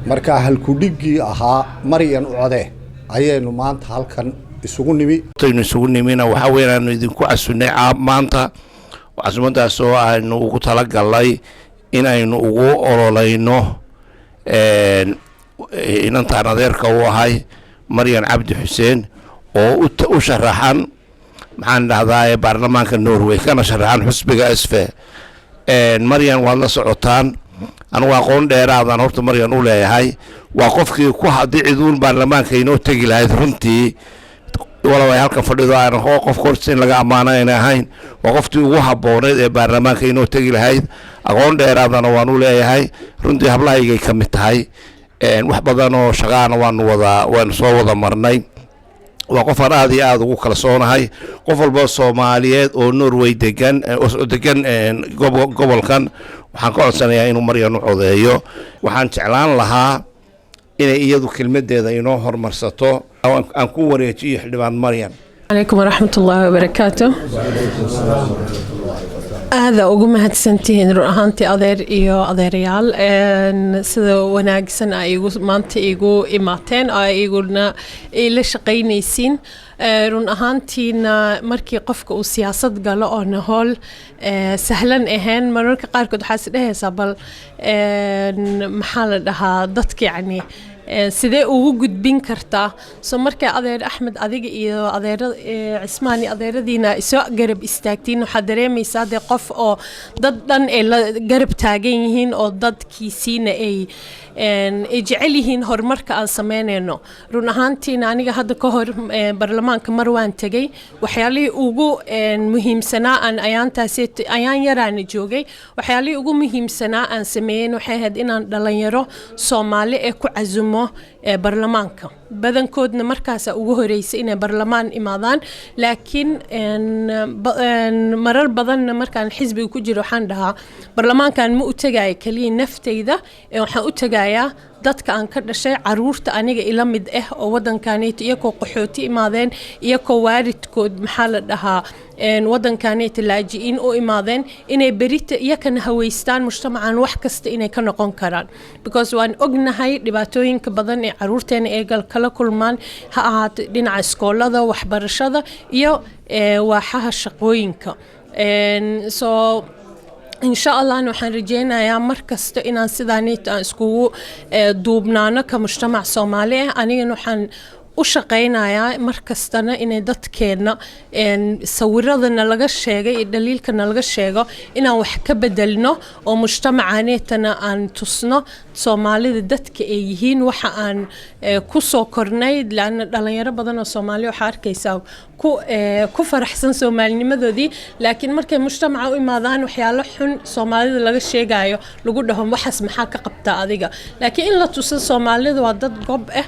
marka halkudhigii ahaa Maryan Code ayaynu maanta halkan isugu nimina waxa weeyaan idinku casuunay maanta casuumadaas oo aynu ugu talagalay in aynu ugu ololayno inantaan adeerka u ahay Maryan Cabdi Xuseen oo u sharaxan maxaan dhahdaa baarlamaanka Norway kana sharaxan xusbiga SV Maryan waa la socotaan anu aqoon dheeraadan horta Maryan u leeyahay waa qofkii ku hadiciduun baarlamaanka inoo tagi lahayd runtii wala way halka fadhido aan qof korsin laga amaanay ahayn waa qoftii ugu habooneed ee baarlamaanka inoo tagi lahayd aqoon dheeraadan waan u leeyahay runtii hablahaygay ka mid tahay wax badan oo shaqaana waan soo wada marnay waa qof aad iyo aad ugu kala soonahay qof walba Soomaaliyeed oo Norway degan gobolkan waxaan ka codsanayaa inuu Maryan u codeeyo waxaan jeclaan lahaa inay iyadu kelmadeeda inoo hormarsato aan ku wareejiyo xildhibaan Maryan عليكم ورحمة الله وبركاته هذا ugu mahadsantihiin ruuxantii adeer iyo adeeryaal sida wanaagsan ay maanta igu imaateen ay iguna ila shaqeynaysiin run ahaantiina markii qofka uu siyaasad galo oo nahool sahlan ahayn mararka qaarkood waxaa isdhehaysaa bal maxaa la dhahaa dadka yacni sidee ugu gudbin kartaa soo markay adeer Axmed adiga iyo adeerada Cismaani adeeradiina soo garab istaagtiin waxa dareemaysaa qof oo dad dhan ee garab taagan yihiin oo dadkiisina ay jecel yihiin horumarka aan sameynayno run ahaantiina aniga hadda ka hor baarlamaanka Marwan tagay waxyaalihii ugu muhiimsanaa aan ayaan yaraan joogay waxyaalihii ugu muhiimsanaa aan sameeyeen waxay ahayd inaan dhalinyaro Soomaali ee ku casumo baarlamaanka badankoodna markaas ugu horeysay inay baarlamaan imaadaan laakiin marar badanna markaan xisbiga ku jiro waxaan dhahaa baarlamaankan ma u tagay kaliya naftayda waxaan u tagayaa dadka aan ka dhashay caruurta aniga ila mid ah oo wadankaanayta iyagoo qaxooti imaadeen iyagoo waalidkood maxaa la dhahaa wadankaanayta laajiin u imaadeen inay berita iyakana haweystaan mujtamacan wax kasta inay ka noqon karaan because waan ognahay dhibaatooyinka badan ee caruurteena ee kala kulmaan ha ahaato dhinaca iskoolada waxbarashada iyo waaxaha shaqooyinka so إن شاء الله نحن رجينا يا مركز إن سدانيت اسكو دوبنانا كمجتمع صومالي أنا نحن وشقينا يا مركزنا إن دتكنا إن صورنا لقى الشيء الدليل كنا لقى الشيء إن وحكي بدلنا ومجتمعنا أن تصنع صومالي دتك إيهين وحن كوسو كورنيد لأن يرى بدنا صومالي وحركة يساو كفر أحسن صومالي ماذا دي لكن مركز مجتمع وإمادان وحيالحن صومالي لقى الشيء جايو لقولهم وحس محاكة قبطة أذيقة لكن إن لا تصل صومالي وضد قبة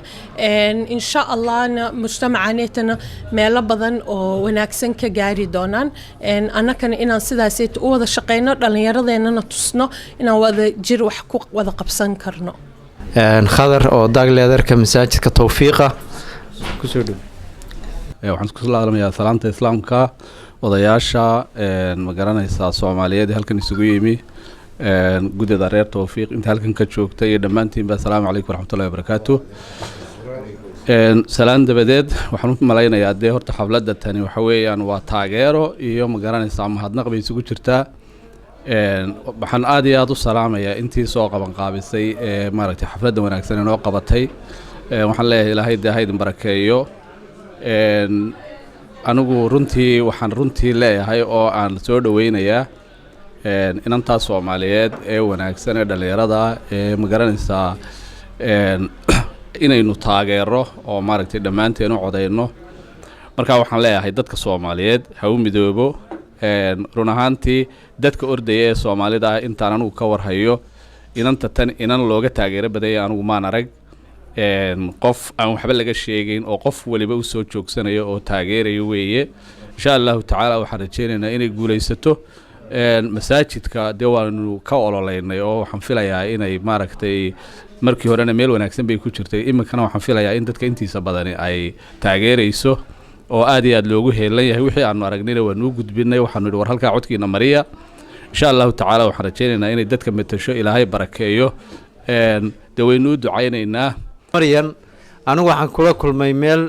إن شاء الله مجتمعانيتنا ميلا بدن وناكسن كجاري دونان أنا كان إن سداسيت وذا شقينا لأن يرضى إننا تصنع إن وذا جر وحقوق وذا قبسان كرنا خضر أو داق ليدر كمساجد كتوفيقة كسودو waxaan isku salaamayaa salaanta islaamka odayaasha magaranaysa Soomaaliyeed halkan isugu yimi gudida reer Tawfiiq inta halkan ka joogtay iyo dhamaantiin ba salaamu calaykum waraxmatullaahi wabarakaatuh salaan dabadeed waxaan u malaynayaa horta xafladda tani waxa weeyaan waa taageero iyo magaranaysa mahadnaq bay isugu jirtaa waxaan aad iyo aad u salaamayaa intii soo qaban qaabisay maaragtay xafladda wanaagsan inoo qabatay waxaan leeyahay ilaahay daahidin barakeeyo anigu waxaan runtii leeyahay oo aan soo dhaweynayaa inantaa Soomaaliyeed ee wanaagsan ee dhalinyarada ee magaranaysa inaynu taageero oo maaragtay dhamaanteen u codeyno marka waxaan leeyahay dadka Soomaaliyeed ha u midoobo run ahaantii dadka ordaya ee Soomaalida intaan anigu ka warhayo inanta tan inan looga taageero baday anigu maan arag qof aan waxba laga sheegayn oo qof waliba u soo joogsanayo oo taageerayo weeye insha Allah taala waxaan rajeynaynaa inay guuleysato masaajidka deewaanu ka ololeynay oo waxaan filayaa inay maaragtay markii horena meel wanaagsan bay ku jirtay iminkana waxaan filayaa in dadka intiisa badan ay taageerayso oo aad iyo aad loogu heelan yahay wixii aanu aragnayna waan u gudbinay waxaanu war halka codkiina mariya insha Allah taala waxaan rajeynaynaa inay dadka metasho ilaahay barakeeyo dee waynuu ducaynaynaa. maryan anigu waxaan kula kulmay meel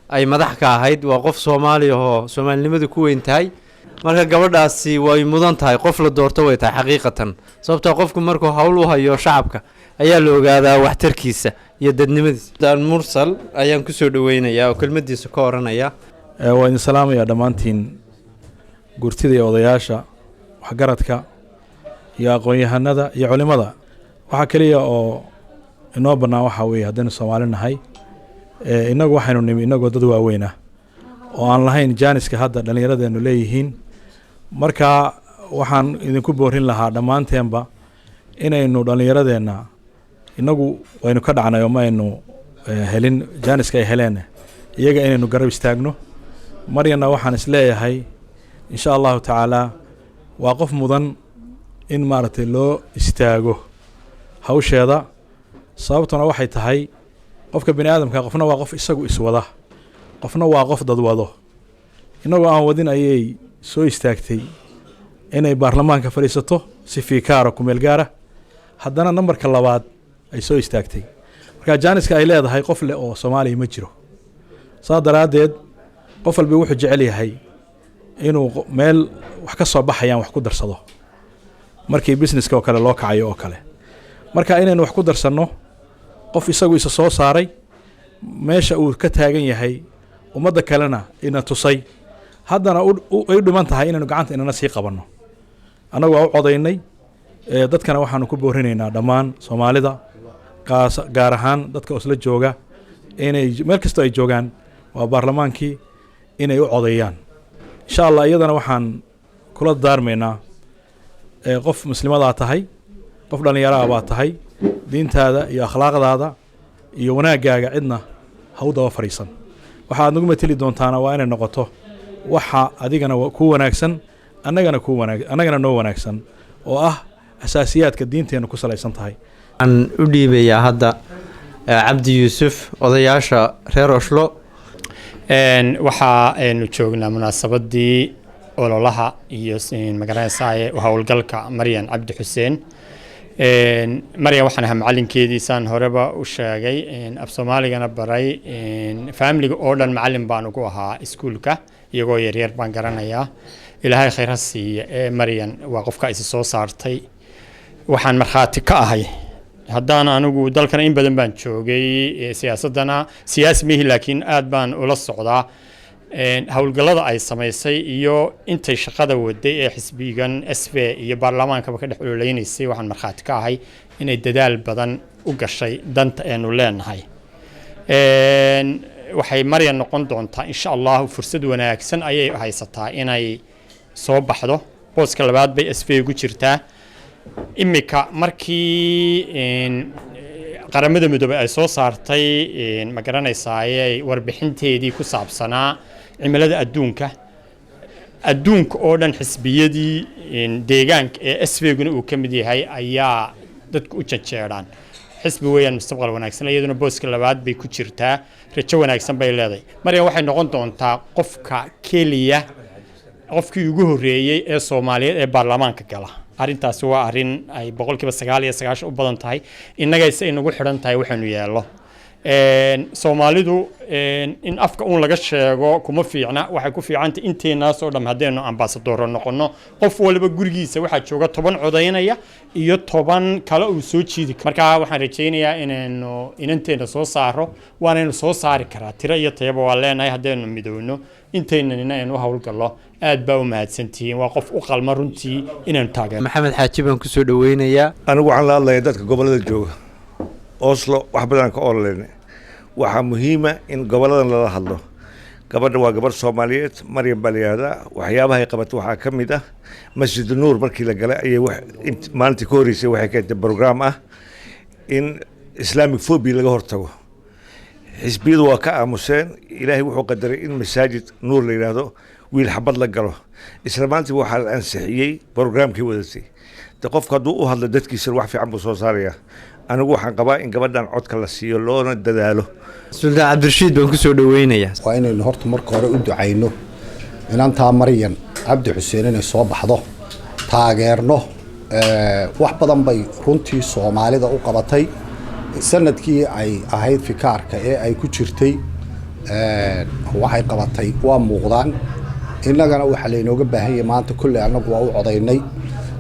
ay madax ka ahayd, waa qof Soomaali oo Soomaalinimadu ku weyn tahay. marka gabadhaasi way mudan tahay qof la doorto way tahay xaqiiqatan, sababtoo qofku markuu hawl u hayo shacabka ayaa la ogaadaa waxtarkiisa iyo dadnimadiisa. Dan Mursal ayaan ku soo dhaweynayaa oo kelmadiisa ka oranaya. waan salaamayaa dhammaantiin gurtida iyo odayaasha waxgaradka iyo aqoon-yahanada iyo culimada. waxa kaliya oo inoo bannaan waxa weeye haddaynu Soomaali nahay, inagu waxaynu nimi inagoo dad waaweyn ah oo aan lahayn jaaniska hadda dhallinyaradeenu leeyihiin. marka waxaan idinku boorin lahaa dhammaanteenba inaynu dhallinyaradeenna inagu waynu ka dhacnay oo ma aynu helin jaaniska ay heleen, iyaga inaynu garab istaagno. maryanna waxaan isleeyahay insha allahu tacaala waa qof mudan in maaragtay loo istaago hawsheeda. sababtuna waxay tahay qofka bini aadamka qofna waa qof isagu iswada, qofna waa qof dad wado. inagoo aan wadin ayay soo istaagtay inay baarlamaanka fadhiisato si fiikaara ku meel gaara, haddana nambarka labaad ay soo istaagtay. marka jaaniska ay leedahay qof leh oo Soomaaliya ma jiro. saa daraaddeed qof walba wuxuu jecel yahay inuu meel wax ka soo baxayaan wax ku darsado markii businesska oo kale loo kacayo oo kale. marka inaynu wax ku darsanno, qof isagu isa soo saaray meesha uu ka taagan yahay, ummadda kalena ina tusay, haddana ay u dhiman tahay inaynu gacanta inana sii qabanno. annagu waa u codaynay, dadkana waxaanu ku boorinaynaa dhammaan Soomaalida gaar ahaan dadka isla jooga inay meel kasta ay joogaan waa baarlamaankii inay u codeeyaan. insha Allah iyadana waxaan kula daarmeynaa qof muslimadaa tahay, qof dhalinyaro baa tahay, diintaada iyo akhlaaqdaada iyo wanaagaaga cidna ha u daba fariisan. waxa aad nagu mateli doontaana waa inay noqoto waxa adigana ku wanaagsan, annagana noo wanaagsan, oo ah asaasiyaadka diinteena ku salaysan tahay. aan u dhiibayaa hadda Cabdi Yuusuf, odayaasha reer Oslo. waxa aynu joognaa munaasabadii ololaha iyo magaranaysaa howlgalka Maryan Cabdi Xuseen. Maryan waxaan ahaa macalinkeediisaan horeba u sheegay, af Soomaaligana baray, familiga oo dhan macalin baan ugu ahaa iskuulka, iyagoo yaryar baan garanayaa. ilaahay khayr ha siiyo. Maryan waa qofka is soo saartay, waxaan markhaati ka ahay. haddaan anigu dalkan in badan baan joogay, siyaasadana siyaasi mihi, laakiin aad baan ula socdaa howlgallada ay samaysay iyo intay shaqada waday ee xisbigan SV iyo baarlamaankaba ka dhex ololeynaysay. waxaan markhaati ka ahay inay dadaal badan u gashay danta aynu leenahay. waxay Maryan noqon doontaa insha Allah fursad wanaagsan ayay haysataa inay soo baxdo. booska labaad bay SV ugu jirtaa. imika markii qaramada midoobay ay soo saartay ma garanaysaa warbixinteedii ku saabsanaa cimilada adduunka oo dhan, xisbiyadii deegaanka ee SV-guna uu ka mid yahay ayaa dadku u janjeeraan. xisbi weeyaan mustaqbal wanaagsan, iyaduna booska labaad bay ku jirtaa, rajo wanaagsan bay leedahay. Maryan waxay noqon doontaa qofka keliya, qofkii ugu horeeyay ee Soomaaliyeed ee baarlamaanka gala. arrintaasi waa arrin ay 99% u badan tahay. innaga ay nagu xiran tahay waxaanu yeelo. Soomaalidu in afka uun laga sheego kuma fiicna, waxay ku fiicanta inteenaas oo dham hadeenu ambassador noqono. qof walba gurigiisa waxa jooga 10 codaynaya iyo 10 kale uu soo jiidi. marka waxaan rajaynayaa inanteena soo saaro, waanaynu soo saari karaa tiro iyo tayaba waa leenahay hadeenu midowno. inteynana inuu hawlgalo. aad baa u mahadsantihiin, waa qof u qalma runtii inaan taageero. Maxamed Xaaji baan ku soo dhaweynayaa. anigu waxaan la hadlayaa dadka gobolada jooga Oslo, wax badan ka orleyn. waxaa muhiima in goboladan lala hadlo. gabadha waa gabar Soomaaliyeed, Maryan Baliyaada. waxyaabaha ay qabato waxaa ka mid ah Masjid Nuur markii la galay ayay maalintii ka horeysay waxay keentay program ah in Islamic phobia laga hortago. xisbiyadu waa ka aamuseen. ilaahay wuxuu qadaray in masaajid Nuur la yiraahdo wiil xabad la galo. isla maantii waxaa la ansixiyay programkii wadatay. qofka hadduu u hadlo dadkiisa wax fiican buu soo saarayaa. anigu waxaan qabaa in gabadhan codka la siiyo loona dadaalo. Sultan Cabdirashiid baan ku soo dhaweynayaa. waa inaynu horta marka hore u ducayno inantaa Maryan Cabdi Xuseen inay soo baxdo, taageerno. wax badan bay runtii Soomaalida u qabatay. sanadkii ay ahayd fikaarka ee ay ku jirtay waxay qabatay waa muuqdaan innagana waxaa laynooga baahan yahay maanta kolley annagu waa u codaynay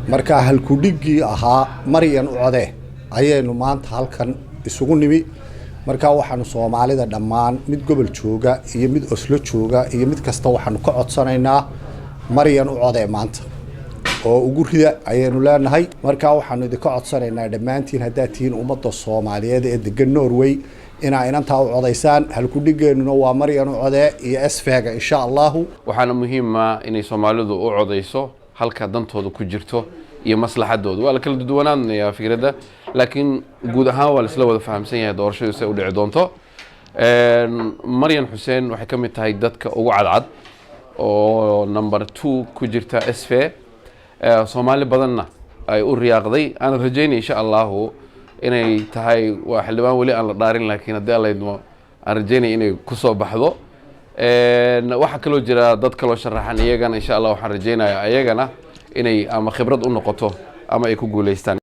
marka halkudhiggii ahaa maryan u codee ayaynu maanta halkan isugu nimi marka waxaanu soomaalida dhammaan mid gobol jooga iyo mid oslo jooga iyo mid kasta waxaanu ka codsanaynaa maryan u codee maanta oo ugu rida ayaynu leenahay marka waxaanu idinka codsanaynaa dhammaantiin haddaad tihiin ummadda soomaaliyeed ee degan norway inaa inantaa u codaysaan halkudhigeennuna waa maryan u codee iyo sfega insha allahu waxaana muhiima inay soomaalidu u codayso halka dantooda ku jirto iyo maslaxadooda waa la kala duwanaanayaa fikradda laakiin guud ahaan waa la isla wada fahamsan yahay doorashadu si ay u dhici doonto maryan xuseen waxay ka mid tahay dadka ugu cadcad oo number 2 ku jirta sfe soomaali badanna ay u riyaaqday aan rajaynay insha allahu inay tahay waa xildhibaan weli aan la dhaarin laakiin haddii allaydmo aan rajaynay inay ku soo baxdo waxaa kaloo jira dad kaloo sharaxan iyagana insha allah waxaan rajaynayaa ayagana inay ama khibrad u noqoto ama ay ku guulaystaan